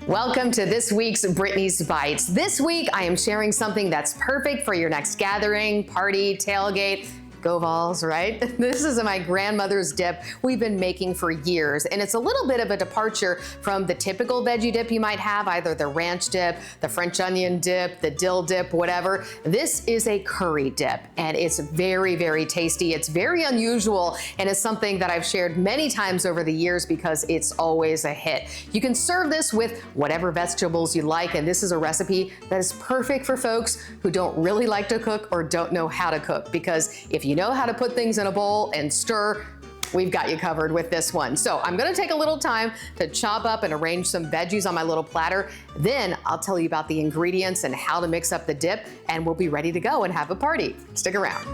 Welcome to this week's Brittany's Bites. This week, I am sharing something that's perfect for your next gathering, party, tailgate. Go Vols, right? This is my grandmother's dip we've been making for years, and it's a little bit of a departure from the typical veggie dip you might have, either the ranch dip, the French onion dip, the dill dip, whatever. This is a curry dip, and it's very, very tasty. It's very unusual, and it's something that I've shared many times over the years because it's always a hit. You can serve this with whatever vegetables you like, and this is a recipe that is perfect for folks who don't really like to cook or don't know how to cook, because if you know how to put things in a bowl and stir, we've got you covered with this one. So I'm gonna take a little time to chop up and arrange some veggies on my little platter. Then I'll tell you about the ingredients and how to mix up the dip, and we'll be ready to go and have a party. Stick around.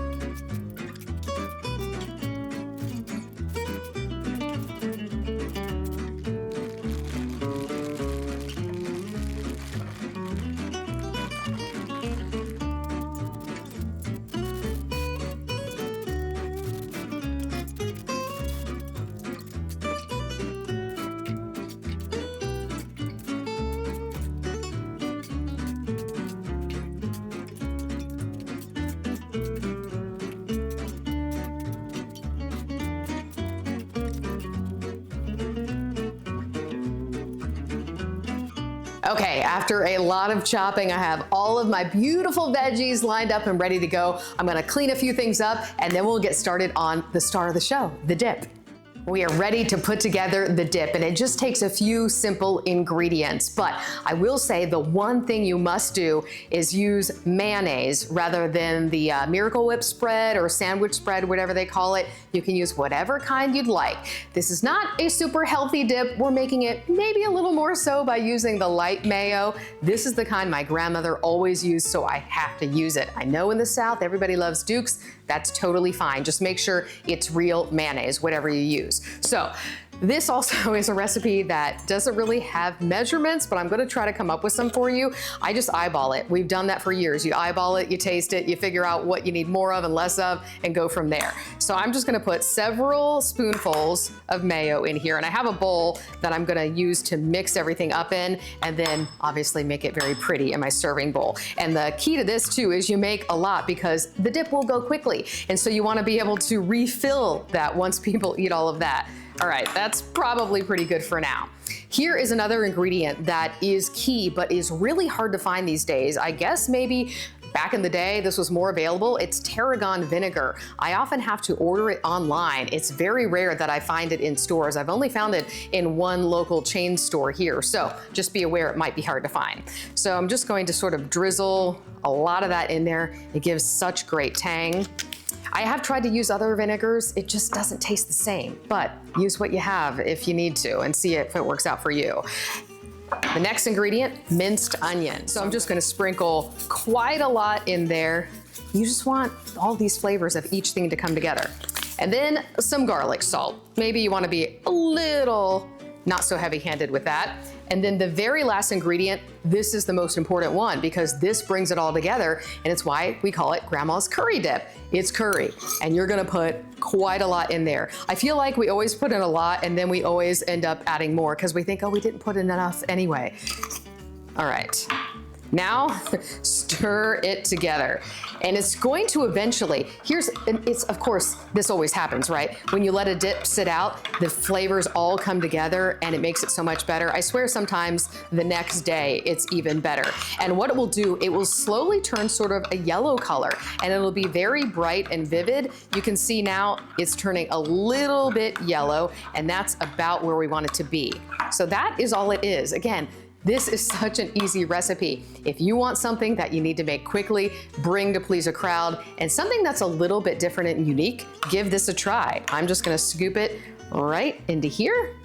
Okay, after a lot of chopping, I have all of my beautiful veggies lined up and ready to go. I'm gonna clean a few things up, and then we'll get started on the star of the show, the dip. We are ready to put together the dip, and it just takes a few simple ingredients. But I will say the one thing you must do is use mayonnaise rather than the Miracle Whip spread or sandwich spread, whatever they call it. You can use whatever kind you'd like. This is not a super healthy dip. We're making it maybe a little more so by using the light mayo. This is the kind my grandmother always used, so I have to use it. I know in the South, everybody loves Duke's. That's totally fine. Just make sure it's real mayonnaise, whatever you use. So this also is a recipe that doesn't really have measurements, but I'm gonna try to come up with some for you. I just eyeball it. We've done that for years. You eyeball it, you taste it, you figure out what you need more of and less of, and go from there. So I'm just gonna put several spoonfuls of mayo in here, and I have a bowl that I'm gonna use to mix everything up in, and then obviously make it very pretty in my serving bowl. And the key to this too is you make a lot because the dip will go quickly. And so you wanna be able to refill that once people eat all of that. All right, that's probably pretty good for now. Here is another ingredient that is key, but is really hard to find these days. I guess maybe back in the day, this was more available. It's tarragon vinegar. I often have to order it online. It's very rare that I find it in stores. I've only found it in one local chain store here, so just be aware it might be hard to find. So I'm just going to sort of drizzle a lot of that in there. It gives such great tang. I have tried to use other vinegars. It just doesn't taste the same, but use what you have if you need to and see if it works out for you. The next ingredient, minced onion. So I'm just gonna sprinkle quite a lot in there. You just want all these flavors of each thing to come together. And then some garlic salt. Maybe you wanna be a little not so heavy-handed with that. And then the very last ingredient, this is the most important one because this brings it all together, and it's why we call it Grandma's curry dip. It's curry, and you're gonna put quite a lot in there. I feel like we always put in a lot and then we always end up adding more because we think, oh, we didn't put in enough anyway. All right. Now, stir it together. And it's going to eventually, it's of course, this always happens, right? When you let a dip sit out, the flavors all come together and it makes it so much better. I swear sometimes the next day it's even better. And what it will do, it will slowly turn sort of a yellow color and it'll be very bright and vivid. You can see now it's turning a little bit yellow, and that's about where we want it to be. So that is all it is. Again, this is such an easy recipe. If you want something that you need to make quickly, bring to please a crowd, and something that's a little bit different and unique, give this a try. I'm just gonna scoop it right into here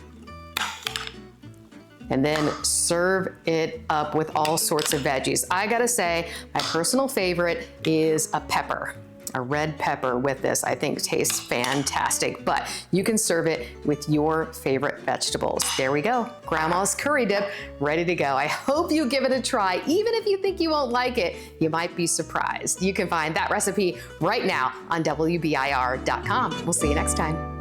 and then serve it up with all sorts of veggies. I gotta say, my personal favorite is a pepper. A red pepper with this, I think, tastes fantastic, but you can serve it with your favorite vegetables. There we go, Grandma's curry dip, ready to go. I hope you give it a try. Even if you think you won't like it, you might be surprised. You can find that recipe right now on WBIR.com. We'll see you next time.